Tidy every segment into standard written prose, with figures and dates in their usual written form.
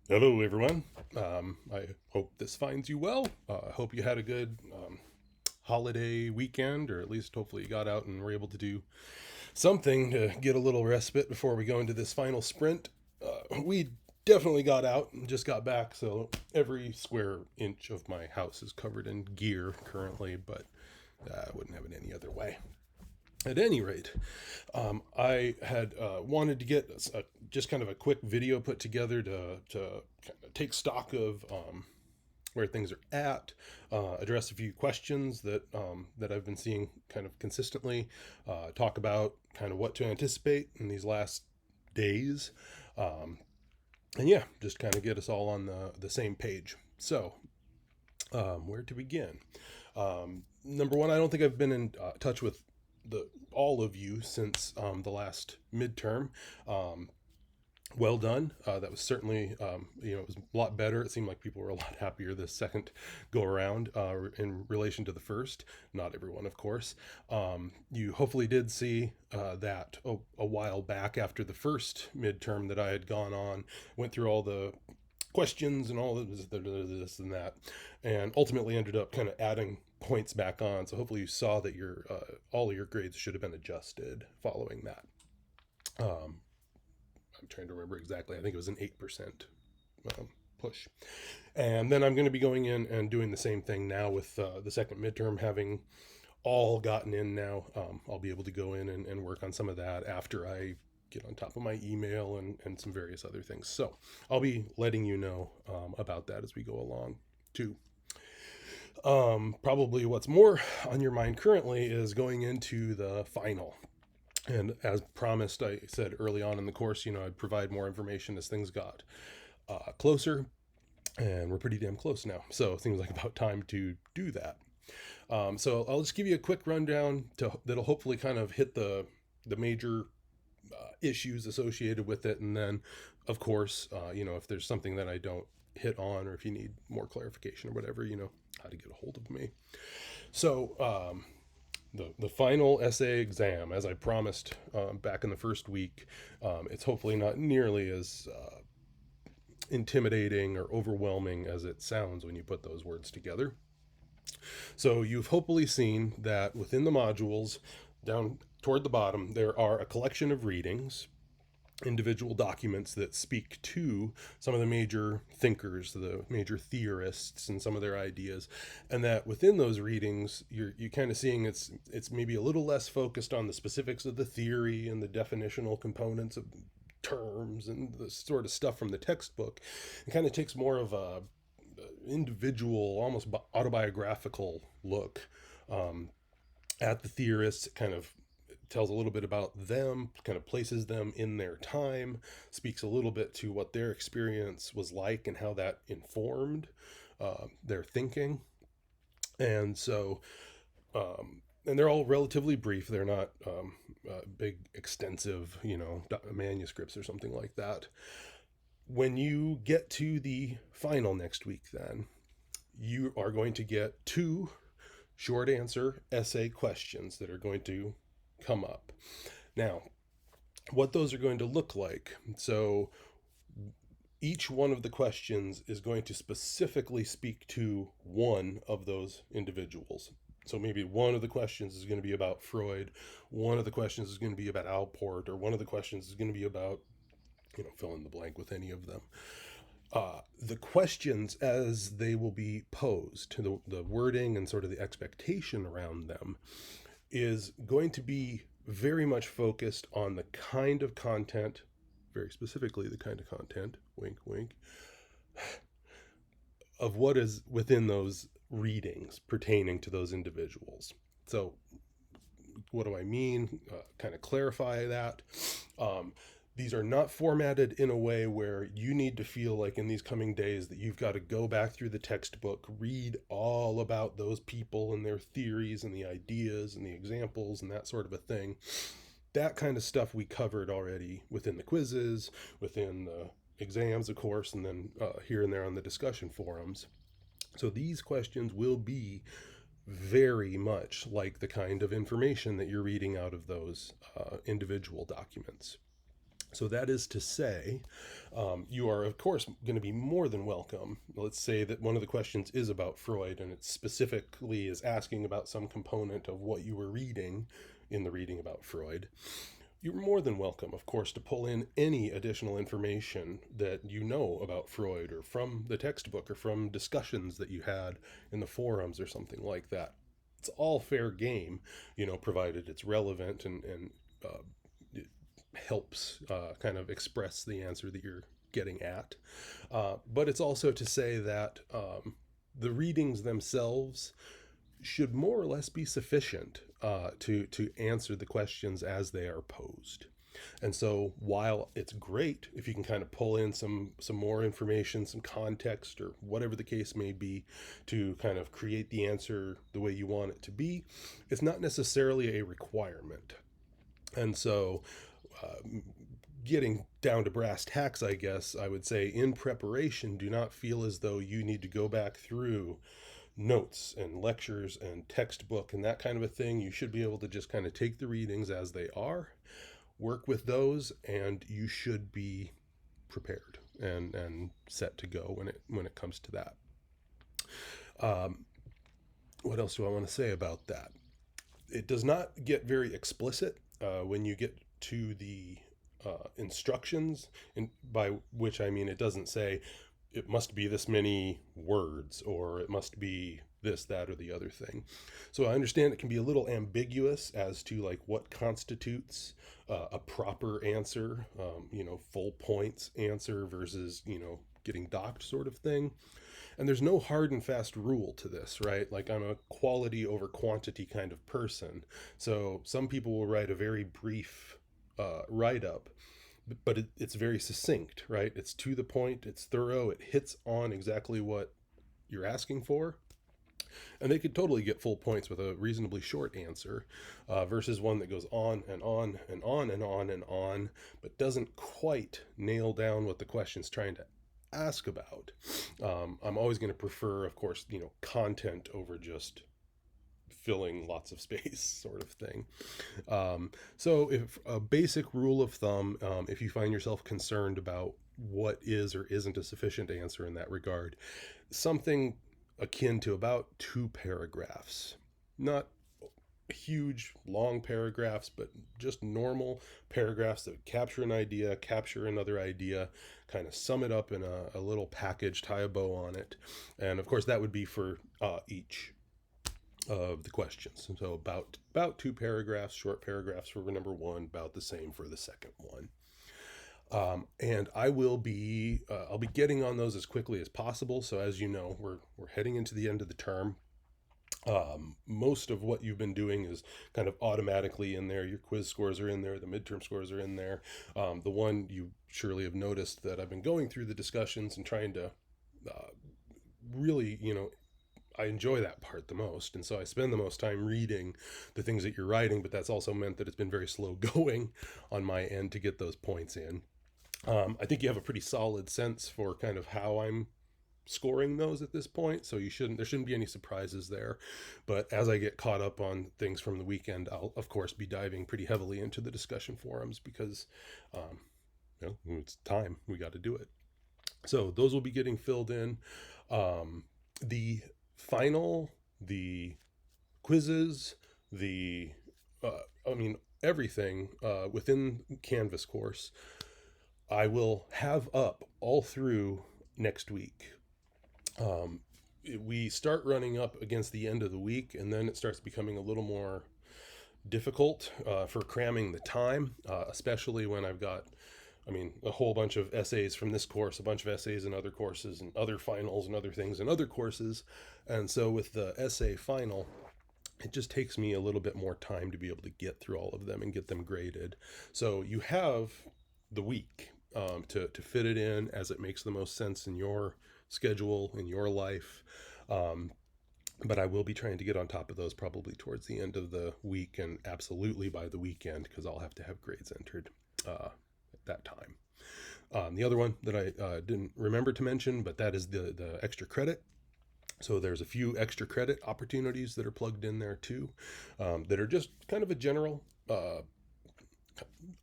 Hello, everyone. I hope this finds you well. I hope you had a good holiday weekend, or at least hopefully you got out and were able to do something to get a little respite before we go into this final sprint. We definitely got out and just got back, so every square inch of my house is covered in gear currently, but I wouldn't have it any other way. At any rate, I had wanted to get just kind of a quick video put together to kind of take stock of where things are at, address a few questions that I've been seeing kind of consistently, talk about kind of what to anticipate in these last days, um, and yeah, just kind of get us all on the same page. So, where to begin? Number one, I don't think I've been in touch with the all of you since the last midterm. Um, well done. That was certainly, it was a lot better. It seemed like people were a lot happier this second go around in relation to the first. Not everyone, of course. You hopefully did see that a while back after the first midterm that I had gone on, went through all the questions and all this and that, and ultimately ended up kind of adding points back on. So hopefully you saw that your all of your grades should have been adjusted following that. Um, I'm trying to remember exactly. I think it was an 8% push. And then I'm going to be going in and doing the same thing now with the second midterm, having all gotten in now. I'll be able to go in and work on some of that after I get on top of my email and some various other things. So I'll be letting you know about that as we go along too. Probably what's more on your mind currently is going into the final. And as promised, I said early on in the course, I'd provide more information as things got closer, and we're pretty damn close now. So it seems like about time to do that. So I'll just give you a quick rundown that'll hopefully kind of hit the major issues associated with it, and then, of course, if there's something that I don't hit on, or if you need more clarification or whatever, you know how to get a hold of me. So the final essay exam, as I promised back in the first week, it's hopefully not nearly as intimidating or overwhelming as it sounds when you put those words together. So you've hopefully seen that within the modules, down toward the bottom, there are a collection of readings, individual documents that speak to some of the major thinkers, the major theorists, and some of their ideas, and that within those readings, you're kind of seeing it's maybe a little less focused on the specifics of the theory and the definitional components of terms and the sort of stuff from the textbook. It kind of takes more of a individual, almost autobiographical look um, at the theorists. It kind of tells a little bit about them, kind of places them in their time, speaks a little bit to what their experience was like and how that informed their thinking. And so, and they're all relatively brief. They're not big, extensive, manuscripts or something like that. When you get to the final next week, then you are going to get two short answer essay questions that are going to come up. Now, what those are going to look like. So, each one of the questions is going to specifically speak to one of those individuals. So maybe one of the questions is going to be about Freud, one of the questions is going to be about Alport, or one of the questions is going to be about, fill in the blank with any of them. The questions as they will be posed, the wording and sort of the expectation around them is going to be very much focused on the kind of content, very specifically the kind of content, wink, wink, of what is within those readings pertaining to those individuals. So, what do I mean? Kind of clarify that. These are not formatted in a way where you need to feel like in these coming days that you've got to go back through the textbook, read all about those people and their theories and the ideas and the examples and that sort of a thing. That kind of stuff we covered already within the quizzes, within the exams, of course, and then here and there on the discussion forums. So these questions will be very much like the kind of information that you're reading out of those individual documents. So that is to say, you are, of course, going to be more than welcome. Let's say that one of the questions is about Freud and it specifically is asking about some component of what you were reading in the reading about Freud. You're more than welcome, of course, to pull in any additional information that you know about Freud or from the textbook or from discussions that you had in the forums or something like that. It's all fair game, provided it's relevant and it helps kind of express the answer that you're getting at. But it's also to say that the readings themselves should more or less be sufficient to answer the questions as they are posed. And so while it's great if you can kind of pull in some more information, some context, or whatever the case may be, to kind of create the answer the way you want it to be, it's not necessarily a requirement. And so getting down to brass tacks, I guess I would say, in preparation, do not feel as though you need to go back through notes and lectures and textbook and that kind of a thing. You should be able to just kind of take the readings as they are, work with those, and you should be prepared and set to go when it comes to that. What else do I want to say about that? It does not get very explicit when you get to the instructions, and by which I mean it doesn't say it must be this many words or it must be this, that, or the other thing. So I understand it can be a little ambiguous as to like what constitutes a proper answer, full points answer versus, getting docked sort of thing. And there's no hard and fast rule to this, right? Like I'm a quality over quantity kind of person. So some people will write a very brief write up, but it's very succinct, right? It's to the point, it's thorough, it hits on exactly what you're asking for. And they could totally get full points with a reasonably short answer versus one that goes on and on and on and on and on, but doesn't quite nail down what the question's trying to ask about. I'm always going to prefer, of course, content over just filling lots of space sort of thing. So if a basic rule of thumb, if you find yourself concerned about what is or isn't a sufficient answer in that regard, something akin to about 2 paragraphs, not huge long paragraphs, but just normal paragraphs that capture an idea, capture another idea, kind of sum it up in a little package, tie a bow on it. And of course that would be for each of the questions. So about 2 paragraphs, short paragraphs for number 1, about the same for the second one. And I'll be getting on those as quickly as possible. So as you know, we're heading into the end of the term. Most of what you've been doing is kind of automatically in there. Your quiz scores are in there, the midterm scores are in there. The one you surely have noticed that I've been going through the discussions and trying to really, I enjoy that part the most. And so I spend the most time reading the things that you're writing, but that's also meant that it's been very slow going on my end to get those points in. I think you have a pretty solid sense for kind of how I'm scoring those at this point, so there shouldn't be any surprises there. But as I get caught up on things from the weekend, I'll of course be diving pretty heavily into the discussion forums because it's time, we got to do it. So those will be getting filled in. The final, the quizzes, everything within Canvas course I will have up all through next week. We start running up against the end of the week, and then it starts becoming a little more difficult for cramming the time, especially when I've got, a whole bunch of essays from this course, a bunch of essays in other courses, and other finals and other things in other courses. And so with the essay final, it just takes me a little bit more time to be able to get through all of them and get them graded. So you have the week to fit it in as it makes the most sense in your schedule, in your life. But I will be trying to get on top of those probably towards the end of the week and absolutely by the weekend, because I'll have to have grades entered at that time. The other one that I didn't remember to mention, but that is the extra credit. So there's a few extra credit opportunities that are plugged in there too, that are just kind of a general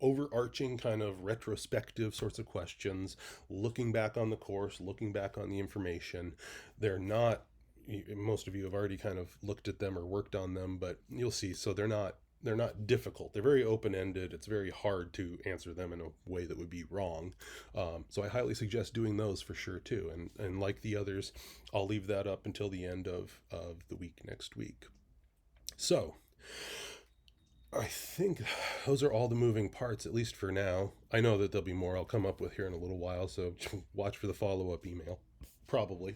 overarching kind of retrospective sorts of questions, looking back on the course, looking back on the information. They're not, most of you have already kind of looked at them or worked on them, but you'll see. So they're not difficult. They're very open-ended. It's very hard to answer them in a way that would be wrong. So I highly suggest doing those for sure too. And like the others, I'll leave that up until the end of the week next week. So I think those are all the moving parts, at least for now. I know that there'll be more I'll come up with here in a little while, so watch for the follow-up email, probably.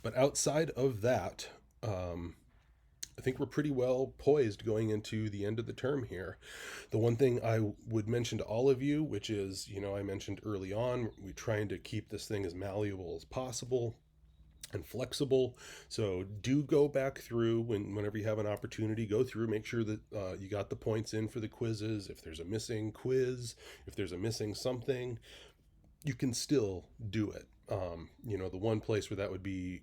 But outside of that, I think we're pretty well poised going into the end of the term here. The one thing I would mention to all of you, which is, I mentioned early on, we're trying to keep this thing as malleable as possible and flexible. So do go back through whenever you have an opportunity, go through, make sure that you got the points in for the quizzes. If there's a missing quiz, if there's a missing something, you can still do it. The one place where that would be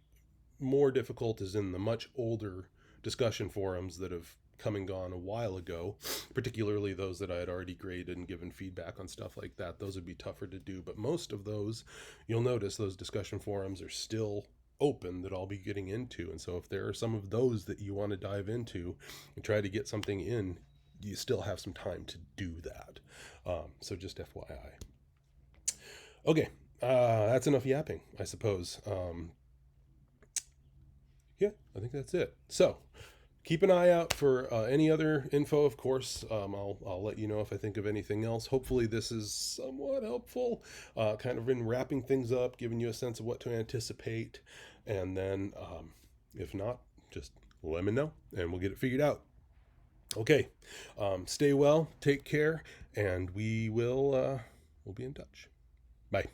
more difficult is in the much older discussion forums that have come and gone a while ago, particularly those that I had already graded and given feedback on stuff like that. Those would be tougher to do, but most of those, you'll notice those discussion forums are still open that I'll be getting into. And so if there are some of those that you want to dive into and try to get something in, you still have some time to do that. So just FYI. Okay, that's enough yapping, I suppose. Yeah, I think that's it. So keep an eye out for any other info, of course. I'll let you know if I think of anything else. Hopefully this is somewhat helpful, kind of in wrapping things up, giving you a sense of what to anticipate. And then if not, just let me know and we'll get it figured out. Okay, stay well, take care, and we'll be in touch. Bye.